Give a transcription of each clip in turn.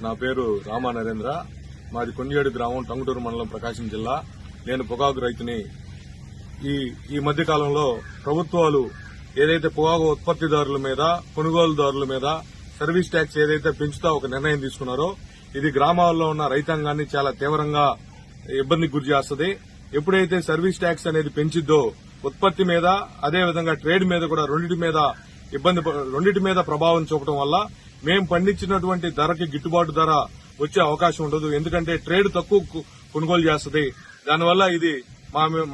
నా పేరు రామా నరేంద్ర. మాది కొండేడు గ్రామం, టంగుటూరు మండలం, ప్రకాశం జిల్లా. నేను పొగాకు రైతుని. ఈ మధ్య కాలంలో ప్రభుత్వాలు ఏదైతే పొగాకు ఉత్పత్తిదారుల మీద, కొనుగోలుదారుల మీద సర్వీస్ ట్యాక్స్ ఏదైతే పెంచుతా ఒక నిర్ణయం తీసుకున్నారో ఇది గ్రామాల్లో ఉన్న రైతాంగాన్ని చాలా తీవ్రంగా ఇబ్బందికి గురి చేస్తుంది. ఎప్పుడైతే సర్వీస్ ట్యాక్స్ అనేది పెంచిద్దో ఉత్పత్తి మీద, అదేవిధంగా ట్రేడ్ మీద కూడా రెండింటి మీద ప్రభావం చూపడం వల్ల మేము పండించినటువంటి ధరకి గిట్టుబాటు ధర వచ్చే అవకాశం ఉండదు. ఎందుకంటే ట్రేడ్ తక్కువ కొనుగోలు చేస్తుంది. దానివల్ల ఇది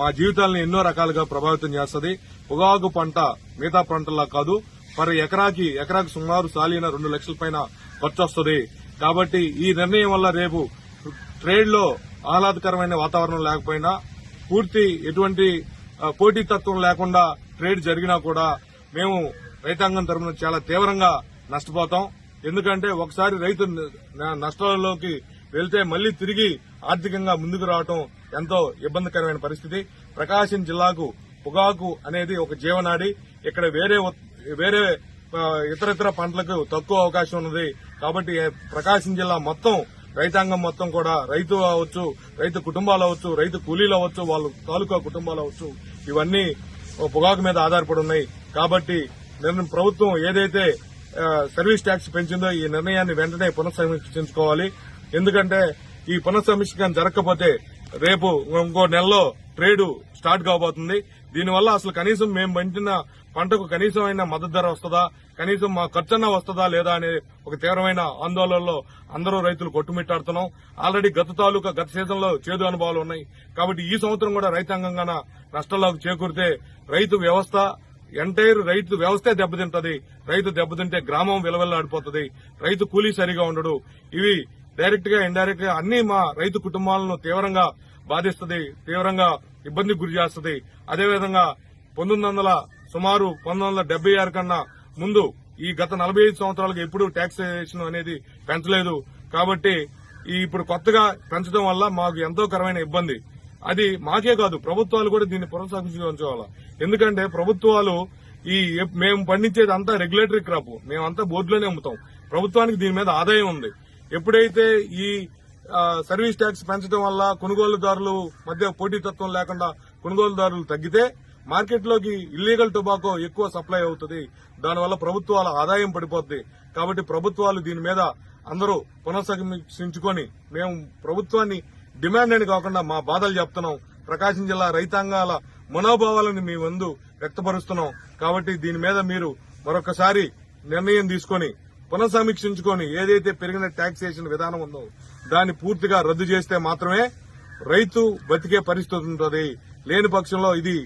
మా జీవితాలను ఎన్నో రకాలుగా ప్రభావితం చేస్తుంది. పొగాకు పంట మిగతా పంటలా కాదు, మరి ఎకరాకి సుమారు సాలీన 2 లక్షల పైన ఖర్చు వస్తుంది. కాబట్టి ఈ నిర్ణయం వల్ల రేపు ట్రేడ్ లో ఆహ్లాదకరమైన వాతావరణం లేకపోయినా, పూర్తి ఎటువంటి పోటీతత్వం లేకుండా ట్రేడ్ జరిగినా కూడా మేము రైతాంగం తరఫున చాలా తీవ్రంగా నష్టపోతాం. ఎందుకంటే ఒకసారి రైతు నష్టాల్లోకి వెళ్తే మళ్లీ తిరిగి ఆర్థికంగా ముందుకు రావడం ఎంతో ఇబ్బందికరమైన పరిస్థితి. ప్రకాశం జిల్లాకు పొగాకు అనేది ఒక జీవనాడి. ఇక్కడ వేరే ఇతర పంటలకు తక్కువ అవకాశం ఉన్నది. కాబట్టి ప్రకాశం జిల్లా మొత్తం రైతాంగం మొత్తం కూడా రైతు అవ్వచ్చు, రైతు కుటుంబాలు అవ్వచ్చు, రైతు కూలీలు అవ్వచ్చు, వాళ్ళ తాలూకా కుటుంబాలు అవ్వచ్చు, ఇవన్నీ పొగాకు మీద ఆధారపడి ఉన్నాయి. కాబట్టి ప్రభుత్వం ఏదైతే సర్వీస్ ట్యాక్స్ పెంచిందో ఈ నిర్ణయాన్ని వెంటనే పునఃసమీక్షించుకోవాలి. ఎందుకంటే ఈ పునఃసమీక్ష జరగకపోతే రేపు ఇంకో నెలలో ట్రేడ్ స్టార్ట్ కాబోతుంది. దీనివల్ల అసలు కనీసం మేము పండిన పంటకు కనీసం అయినా మద్దతు ధర వస్తుందా, కనీసం మా ఖర్చన్నా వస్తుందా లేదా అనే ఒక తీవ్రమైన ఆందోళనలో అందరూ రైతులు కొట్టుమిట్టాడుతున్నాం. ఆల్రెడీ గత సీజన్లో చేదు అనుభవాలు ఉన్నాయి. కాబట్టి ఈ సంవత్సరం కూడా రైతాంగంగా నష్టాల్లోకి చేకూరితే రైతు వ్యవస్థే దెబ్బతింటది. రైతు దెబ్బతింటే గ్రామం విలవిల్లాడిపోతుంది. రైతు కూలీ సరిగా ఉండడు. ఇవి డైరెక్ట్ గా, ఇండైరెక్ట్ గా అన్ని మా రైతు కుటుంబాలను తీవ్రంగా బాధిస్తుంది, తీవ్రంగా ఇబ్బందికి గురి చేస్తుంది. అదేవిధంగా సుమారు 1976 కన్నా ముందు ఈ గత 45 సంవత్సరాలకు ఎప్పుడు ట్యాక్సేషన్ అనేది పెంచలేదు. కాబట్టి ఇప్పుడు కొత్తగా పెంచడం వల్ల మాకు ఎంతో కరమైన ఇబ్బంది. అది మాకే కాదు, ప్రభుత్వాలు కూడా దీన్ని పునఃసమీక్షించుకోవాలి. ఎందుకంటే ప్రభుత్వాలు మేము పండించేది అంతా రెగ్యులేటరీ క్రాప్, మేమంతా బోర్డులోనే అమ్ముతాం. ప్రభుత్వానికి దీని మీద ఆదాయం ఉంది. ఎప్పుడైతే ఈ సర్వీస్ ట్యాక్స్ పెంచడం వల్ల కొనుగోలుదారులు మధ్య పోటీతత్వం లేకుండా కొనుగోలుదారులు తగ్గితే మార్కెట్లోకి ఇల్లీగల్ టొబాకో ఎక్కువ సప్లై అవుతుంది. దానివల్ల ప్రభుత్వాల ఆదాయం పడిపోతుంది. కాబట్టి ప్రభుత్వాలు దీని మీద అందరూ పునఃసమీక్షించుకొని, మేము ప్రభుత్వాన్ని డిమాండ్ అని కాకుండా మా బాధలు చెప్తున్నాం. ప్రకాశం జిల్లా రైతాంగాల మనోభావాలను మీ ముందు వ్యక్తపరుస్తున్నాం. కాబట్టి దీని మీద మీరు మరొకసారి నిర్ణయం తీసుకొని పునఃసమీక్షించుకొని ఏదైతే పెరిగిన ట్యాక్సేషన్ విధానం ఉందో దాన్ని పూర్తిగా రద్దు చేస్తే మాత్రమే రైతు బతికే పరిస్థితి ఉంటుంది. లేని పక్షంలో ఇది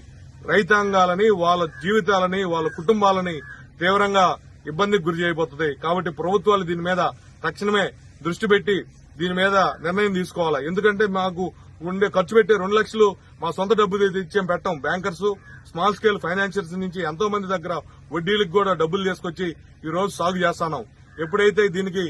రైతాంగాలని, వాళ్ళ జీవితాలని, వాళ్ళ కుటుంబాలని తీవ్రంగా ఇబ్బందికి గురి చేయబోతుంది. కాబట్టి ప్రభుత్వాలు దీని మీద తక్షణమే దృష్టి పెట్టి దీని మీద నిర్ణయం తీసుకోవాలి. ఎందుకంటే మాకు ఖర్చు పెట్టే 2 లక్షలు మా సొంత డబ్బు ఇచ్చేం పెట్టాం. బ్యాంకర్స్, స్మాల్ స్కేల్ ఫైనాన్షియర్స్ నుంచి ఎంతో మంది దగ్గర వడ్డీలకు కూడా డబ్బులు తీసుకొచ్చి ఈ రోజు సాగు చేస్తున్నాం. ఎప్పుడైతే దీనికి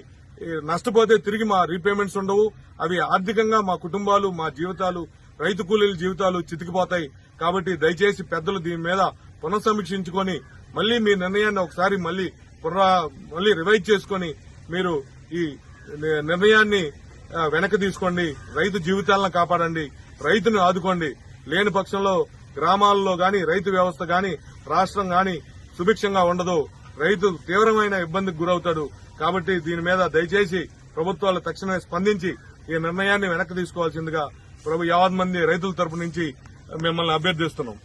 నష్టపోతే తిరిగి మా రీపేమెంట్స్ ఉండవు. అవి ఆర్థికంగా మా కుటుంబాలు, మా జీవితాలు, రైతు కూలీల జీవితాలు చితికిపోతాయి. కాబట్టి దయచేసి పెద్దలు దీని మీద పునఃసమీక్షించుకొని మళ్లీ మీ నిర్ణయాన్ని ఒకసారి మళ్లీ రివైజ్ చేసుకుని మీరు ఈ నిర్ణయాన్ని వెనక్కి తీసుకోండి. రైతు జీవితాలను కాపాడండి, రైతును ఆదుకోండి. లేని పక్షంలో గ్రామాల్లో గాని, రైతు వ్యవస్థ గాని, రాష్ట్రం గాని సుభిక్షంగా ఉండదు. రైతు తీవ్రమైన ఇబ్బందికి గురవుతాడు. కాబట్టి దీని మీద దయచేసి ప్రభుత్వాలు తక్షణమే స్పందించి ఈ నిర్ణయాన్ని వెనక్కి తీసుకోవాల్సిందిగా యావత్ మంది రైతుల తరపు నుంచి మిమ్మల్ని అభ్యర్థిస్తున్నాం.